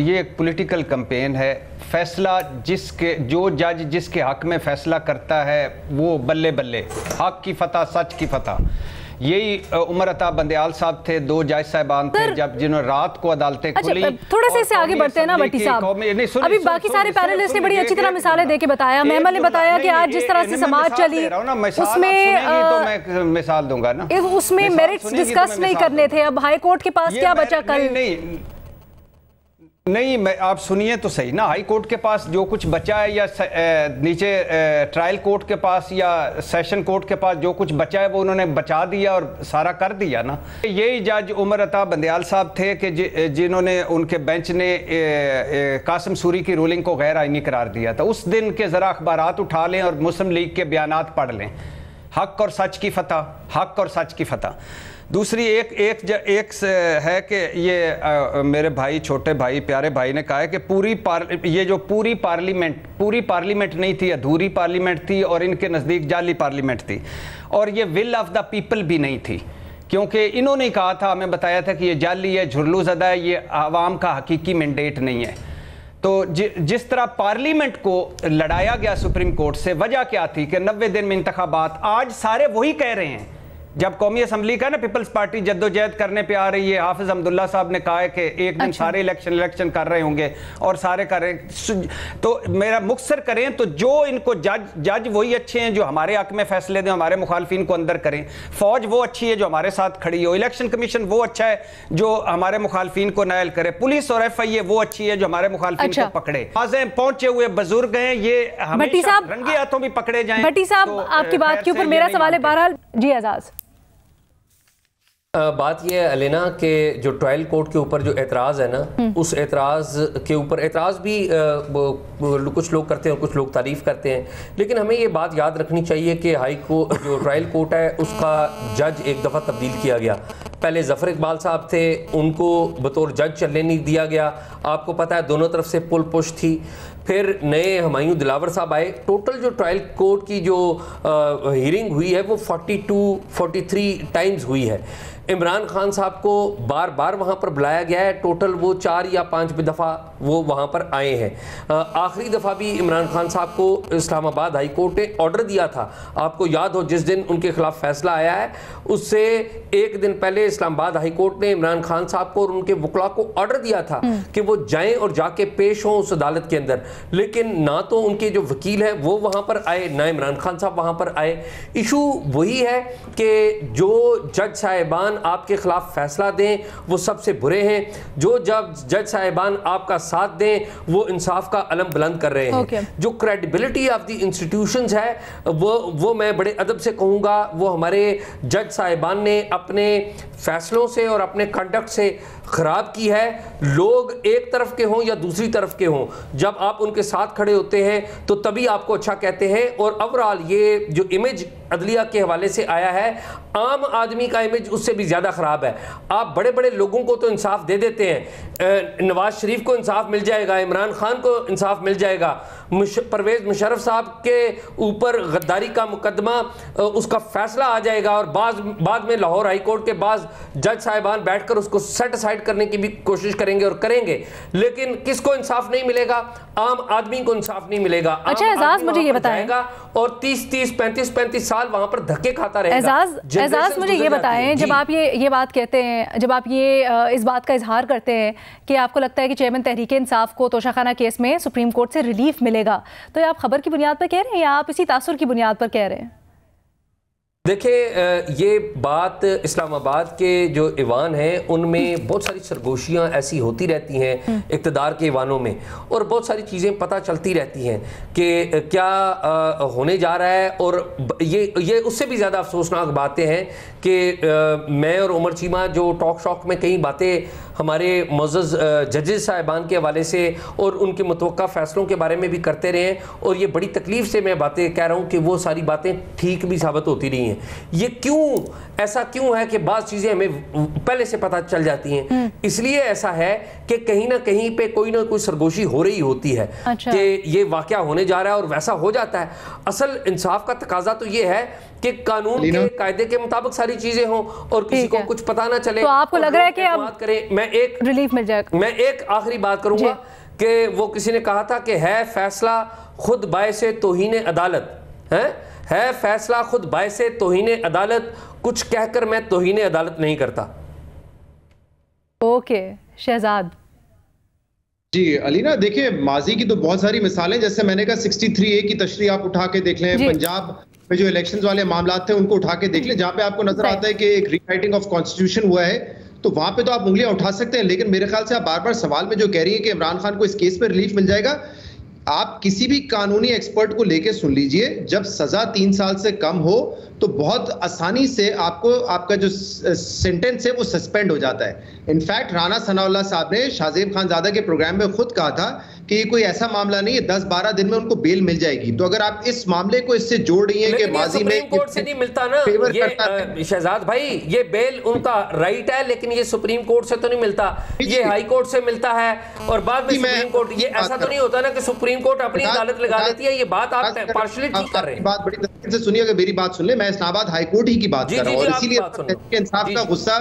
ये एक political campaign है। फैसला जो जज जिसके हक में फैसला करता है वो बल्ले बल्ले, हक की फतह, सच की फतह। यही उमर अता बंदयाल साहब थे, 2 जज साहबान थे जब जिन्होंने रात को अदालतें खुली। थोड़ा सा इससे आगे बढ़ते हैं ना भट्टी साहब। अभी बाकी सारे पैनलिस्ट ने बड़ी अच्छी तरह मिसालें देके बताया। मेमन ने बताया कि आज जिस तरह से समाज चली उसमें तो मैं मिसाल दूंगा ना, उसमें मेरिट्स डिस्कस नहीं करने थे। अब हाई कोर्ट के पास क्या बचा कल? नहीं, मैं आप सुनिए तो सही ना। हाई कोर्ट के पास जो कुछ बचा है या नीचे ट्रायल कोर्ट के पास या सेशन कोर्ट के पास जो कुछ बचा है वो उन्होंने बचा दिया और सारा कर दिया ना। यही जज उमर अता बंदयाल साहब थे कि जिन्होंने, उनके बेंच ने कासिम सूरी की रूलिंग को गैर आईनी करार दिया था। उस दिन के ज़रा अखबारात उठा लें और मुस्लिम लीग के बयानात पढ़ लें। हक और सच की फतह, हक और सच की फतह। दूसरी एक है कि ये मेरे भाई, छोटे भाई, प्यारे भाई ने कहा है कि ये जो पूरी पार्लियामेंट नहीं थी, अधूरी पार्लियामेंट थी और इनके नज़दीक जाली पार्लियामेंट थी और ये विल ऑफ द पीपल भी नहीं थी, क्योंकि इन्होंने कहा था, हमें बताया था कि ये जाली है, झुरलू ज़दा है, ये आवाम का हकीकी मैंडेट नहीं है। तो जिस तरह पार्लियामेंट को लड़ाया गया सुप्रीम कोर्ट से, वजह क्या थी कि 90 दिन में इंतखाबात। आज सारे वही कह रहे हैं, जब कौमी असम्बली का ना पीपल्स पार्टी जद्दोजहद करने पे आ रही है, हाफिज अब्दुल्ला साहब ने कहा है कि एक दिन सारे इलेक्शन कर रहे होंगे और सारे कर रहे, तो मेरा मुख्तसर करें तो जो इनको जज वही अच्छे हैं जो हमारे हक में फैसले दें, हमारे मुखालफिन को अंदर करें। फौज वो अच्छी है जो हमारे साथ खड़ी हो, इलेक्शन कमीशन वो अच्छा है जो हमारे मुखालफिन को नायल करे, पुलिस और FIA वो अच्छी है जो हमारे मुखालफिन को पकड़े। पहुंचे हुए बुजुर्ग हैं, ये हमेशा रंगे हाथों भी पकड़े जाएं। भट्टी साहब, आपकी बात के ऊपर मेरा सवाल है। बहरहाल जी एजाज, बात यह है अलीना कि जो ट्रायल कोर्ट के ऊपर जो एतराज़ है ना, उस एतराज़ के ऊपर एतराज़ भी कुछ लोग करते हैं और कुछ लोग तारीफ़ करते हैं, लेकिन हमें ये बात याद रखनी चाहिए कि हाई कोर्ट जो ट्रायल कोर्ट है उसका जज एक दफ़ा तब्दील किया गया। पहले ज़फ़र इकबाल साहब थे, उनको बतौर जज चलने नहीं दिया गया। आपको पता है दोनों तरफ से पुल पुश थी। फिर नए हुमायूं दिलावर साहब आए। टोटल जो ट्रायल कोर्ट की जो हियरिंग हुई है वो 43 टाइम्स हुई है। इमरान खान साहब को बार बार वहाँ पर बुलाया गया है। टोटल वो 4 या 5 दफ़ा वो वहाँ पर आए हैं। आखिरी दफ़ा भी इमरान खान साहब को इस्लामाबाद हाई कोर्ट ने ऑर्डर दिया था। आपको याद हो जिस दिन उनके खिलाफ फैसला आया है उससे एक दिन पहले इस्लामाबाद हाई कोर्ट ने इमरान खान साहब को और उनके वकला को ऑर्डर दिया था कि वो जाएं और जाके पेश हों उस अदालत के अंदर, लेकिन ना तो उनके जो वकील हैं वो वहाँ पर आए, ना इमरान खान साहब वहाँ पर आए। इशू वही है कि जो जज साहिबान आपके खिलाफ फैसला दें वो सबसे बुरे हैं, जो जब जज साहिबान आपका साथ दें वो इंसाफ का अलम बुलंद कर रहे हैं। जो क्रेडिबिलिटी ऑफ द इंस्टीट्यूशंस है वो मैं बड़े अदब से कहूँगा वो हमारे जज साहिबान ने अपने फैसलों से और अपने कंडक्ट से खराब की है। लोग एक तरफ के हों या दूसरी तरफ के हों, जब आप उनके साथ खड़े होते हैं तो तभी आपको अच्छा कहते हैं। और ओवरऑल ये जो इमेज अदलिया के हवाले से आया है, आम आदमी का इमेज उससे भी ज़्यादा ख़राब है। आप बड़े बड़े लोगों को तो इंसाफ दे देते हैं, नवाज शरीफ को इंसाफ मिल जाएगा, इमरान खान को इंसाफ मिल जाएगा, परवेज़ मुशर्रफ साहब के ऊपर गद्दारी का मुकदमा उसका फैसला आ जाएगा और बाद में लाहौर हाई कोर्ट के बाद जज साहिबान बैठकर उसको सेट असाइड करने की भी कोशिश करेंगे और करेंगे, लेकिन किसको इंसाफ नहीं मिलेगा? आम आदमी को इंसाफ नहीं मिलेगा। अच्छा एजाज, मुझे ये बताएगा और 30 35 साल वहां पर धक्के खाता रहेगा। एजाज मुझे ये बताएं, जब आप ये बात कहते हैं, जब आप ये इस बात का इजहार करते हैं कि आपको लगता है कि चेयरमैन तहरीक इंसाफ को तोशाखाना केस में सुप्रीम कोर्ट से रिलीफ मिलेगा, तो ये आप खबर की बुनियाद पर कह रहे हैं या आप इसी तासुर की बुनियाद पर कह रहे हैं? देखिए, ये बात इस्लामाबाद के जो ईवान हैं उनमें बहुत सारी सरगोशियाँ ऐसी होती रहती हैं इक़्तिदार के ईवानों में, और बहुत सारी चीज़ें पता चलती रहती हैं कि क्या होने जा रहा है। और ये उससे भी ज़्यादा अफसोसनाक बातें हैं कि मैं और उमर चीमा जो टॉक शॉक में कई बातें हमारे मुअज़्ज़ज़ जजेस साहिबान के हवाले से और उनके मुतवक्का फ़ैसलों के बारे में भी करते रहे हैं, और ये बड़ी तकलीफ़ से मैं बातें कह रहा हूँ कि वो सारी बातें ठीक भी साबित होती रही हैं। ये ऐसा क्यों है कि बाज़ चीज़ें हमें पहले से पता चल जाती हैं? इसलिए ऐसा है कि कहीं ना कहीं पे कोई ना कोई सरगोशी हो रही होती है कि ये वाक़या होने जा रहा है और वैसा हो जाता है। असल इंसाफ का तकाजा तो ये है कि कानून के कायदे के मुताबिक सारी चीजें हों और किसी को कुछ पता ना चले। तो आपको लग रहा है कि अब करें। मैं मैं एक रिलीफ मिल जाएगा। मैं एक आखिरी बात करूंगा कि वो किसी ने कहा था कि है फैसला खुद बायसे तौहीन अदालत, है फैसला खुद बायसे तौहीन अदालत, कुछ कहकर मैं तौहीन अदालत नहीं करता। ओके शहजाद जी अलीना, देखिए माजी की तो बहुत सारी मिसालें, जैसे मैंने कहा 63A की तशरीह आप उठा के देख लें, पंजाब में जो इलेक्शंस वाले मामला थे उनको उठा के देख लें, जहां पे आपको नजर आता है कि एक रीराइटिंग ऑफ कॉन्स्टिट्यूशन हुआ है, तो वहां पे तो आप उंगलियां उठा सकते हैं। लेकिन मेरे ख्याल से आप बार बार सवाल में जो कह रही है कि इमरान खान को इस केस में रिलीफ मिल जाएगा, आप किसी भी कानूनी एक्सपर्ट को लेके सुन लीजिए, जब सजा 3 साल से कम हो तो बहुत आसानी से आपको आपका जो सेंटेंस है वो सस्पेंड हो जाता है। इनफैक्ट राना सनाउल्लाह साहब ने शाहजेब खानजादा के प्रोग्राम में खुद कहा था कि ये कोई ऐसा मामला नहीं है, 10-12 दिन में उनको बेल मिल जाएगी। तो अगर आप इस मामले को इससे जोड़ रही हैं कि माजी में सुप्रीम कोर्ट से नहीं मिलता ना ये शहजाद भाई, ये बेल उनका राइट है, लेकिन ये सुप्रीम कोर्ट से तो नहीं मिलता, ये हाई कोर्ट से मिलता है और बाद में सुप्रीम कोर्ट। ये ऐसा तो नहीं होता ना कि सुप्रीम कोर्ट अपनी अदालत लगा लेती है। ये बात आप पार्शली ठीक कर रहे हैं। बात बड़ी तरीके से सुनिए, अगर मेरी बात सुन ले, मैं इस्लामाबाद हाई कोर्ट ही की बात कर रहा हूं, और इसीलिए इंसाफ का गुस्सा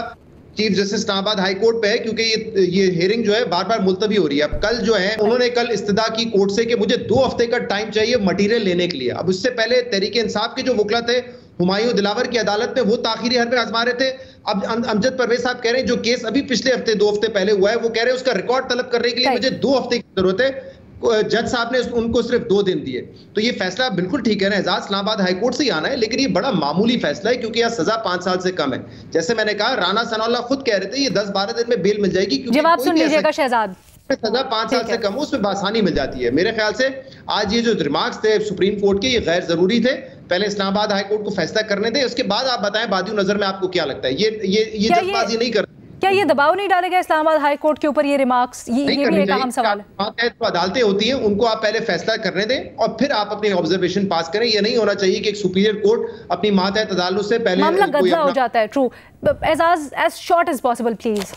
chief justice Islamabad high court पे है, क्योंकि ये हियरिंग जो है बार बार मुलतवी हो रही है। अब कल जो है उन्होंने कल इस्तदा की कोर्ट से कि मुझे 2 हफ्ते का टाइम चाहिए मटेरियल लेने के लिए। अब उससे पहले तहरीक इंसाफ के जो वकला थे हुमायूं दिलावर की अदालत में, वो ताखीरी हरबे आजमा रहे थे। अब अमजद परवेज साहब कह रहे हैं जो केस अभी पिछले हफ्ते 2 हफ्ते पहले हुआ है, वो कह रहे हैं उसका रिकॉर्ड तलब करने के लिए मुझे 2 हफ्ते की जरूरत है। जज साहब ने उनको सिर्फ 2 दिन दिए। तो ये फैसला बिल्कुल ठीक है ना, एजाज इस्लामाबाद हाई कोर्ट से ही आना है, लेकिन ये बड़ा मामूली फैसला है क्योंकि यह सजा 5 साल से कम है। जैसे मैंने कहा, राना सनाउल्लाह खुद कह रहे थे ये 10-12 दिन में बेल मिल जाएगी, क्योंकि जवाब सुन लीजिएगा शहजाद, सजा 5 साल से कम हो, उसमें आसानी मिल जाती है। मेरे ख्याल से आज ये जो रिमार्क्स थे सुप्रीम कोर्ट के, ये गैर जरूरी थे। पहले इस्लामाबाद हाई कोर्ट को फैसला करने दें, उसके बाद आप बताएं बादियों नजर में आपको क्या लगता है। ये जल्दबाजी नहीं कर, क्या ये दबाव नहीं डालेगा इस्लामाबाद हाई कोर्ट के ऊपर ये रिमार्क्स? ये भी एक अहम सवाल है। तो अदालतें होती हैं, उनको आप पहले फैसला करने दें और फिर आप अपनी ऑब्जर्वेशन पास करें। ये नहीं होना चाहिए कि एक सुपीरियर कोर्ट अपनी मातहत अदालत से पहले मामला गदला हो जाता है। True, as short as possible please.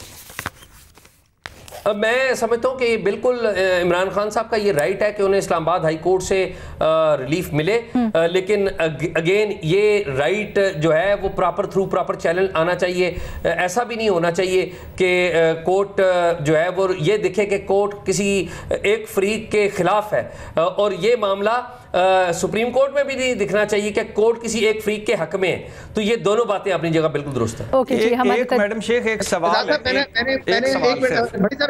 मैं समझता हूँ कि बिल्कुल इमरान खान साहब का ये राइट है कि उन्हें इस्लामाबाद हाई कोर्ट से रिलीफ मिले, लेकिन अगेन ये राइट जो है वो प्रॉपर चैनल आना चाहिए। ऐसा भी नहीं होना चाहिए कि कोर्ट जो है वो ये दिखे कि कोर्ट किसी एक फरीक के खिलाफ है, और ये मामला सुप्रीम कोर्ट में भी नहीं दिखना चाहिए कि कोर्ट किसी एक फरीक के हक में है। तो ये दोनों बातें अपनी जगह बिल्कुल दुरुस्त है। एक मैडम शेख एक सवाल है,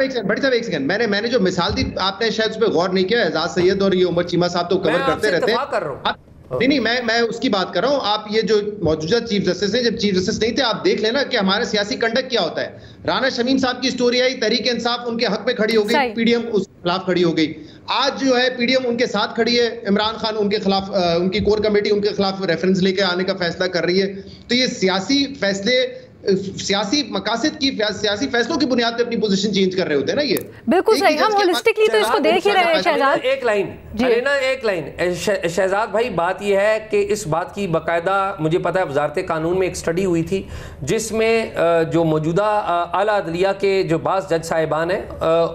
एक सेकंड, मैंने जो मिसाल दी आपने शायद उस पर गौर नहीं किया। एजाज सैयद और ये उमर चीमा साहब तो कवर करते रहते हैं। नहीं, मैं उसकी बात कर रहा हूं। आप ये जो मौजूदा चीफ जस्टिस है, जब चीफ जस्टिस नहीं थे, आप देख लेना कि हमारा सियासी कंडक्ट क्या होता है। राना शमीम साहब की स्टोरी आई, तहरीक इंसाफ उनके हक में खड़ी हो गई, पीडीएम उसके खिलाफ खड़ी हो गई। आज जो है पीडीएम उनके साथ खड़ी है, इमरान खान उनके खिलाफ, उनकी कोर कमेटी उनके खिलाफ रेफरेंस लेके आने का फैसला कर रही है। तो ये सियासी फैसले, सियासी मकासद की, सियासी फैसलों की बुनियाद पे अपनी पोजीशन चेंज कर रहे होते हैं ना। ये बिल्कुल सही, हम होलिस्टिकली तो इसको देख ही रहे हैं। शहजाद एक लाइन शहजाद भाई, बात ये है कि इस बात की बाकायदा मुझे पता है वजारत कानून में एक स्टडी हुई थी, जिसमें जो मौजूदा आला अदलिया के जो बास जज साहिबान हैं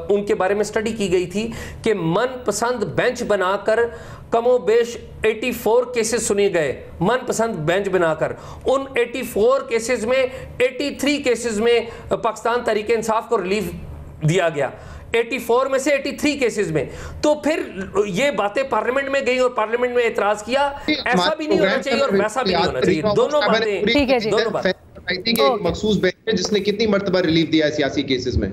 उनके बारे में स्टडी की गई थी कि मनपसंद बेंच बनाकर कमोबेश 84 केसेस सुने गए, मनपसंद बेंच बनाकर। उन 84 केसेस में 83 केसेस में पाकिस्तान तहरीक इंसाफ को रिलीफ दिया गया, 84 में से 83 केसेस में। तो फिर ये बातें पार्लियामेंट में गई और पार्लियामेंट में एतराज किया। ऐसा भी नहीं होना चाहिए और वैसा भी नहीं होना चाहिए, दोनों बातें। दोनों बातें। एक मखसूस बेंच है जिसने कितनी मर्तबा रिलीफ दिया है सियासी केसेस में।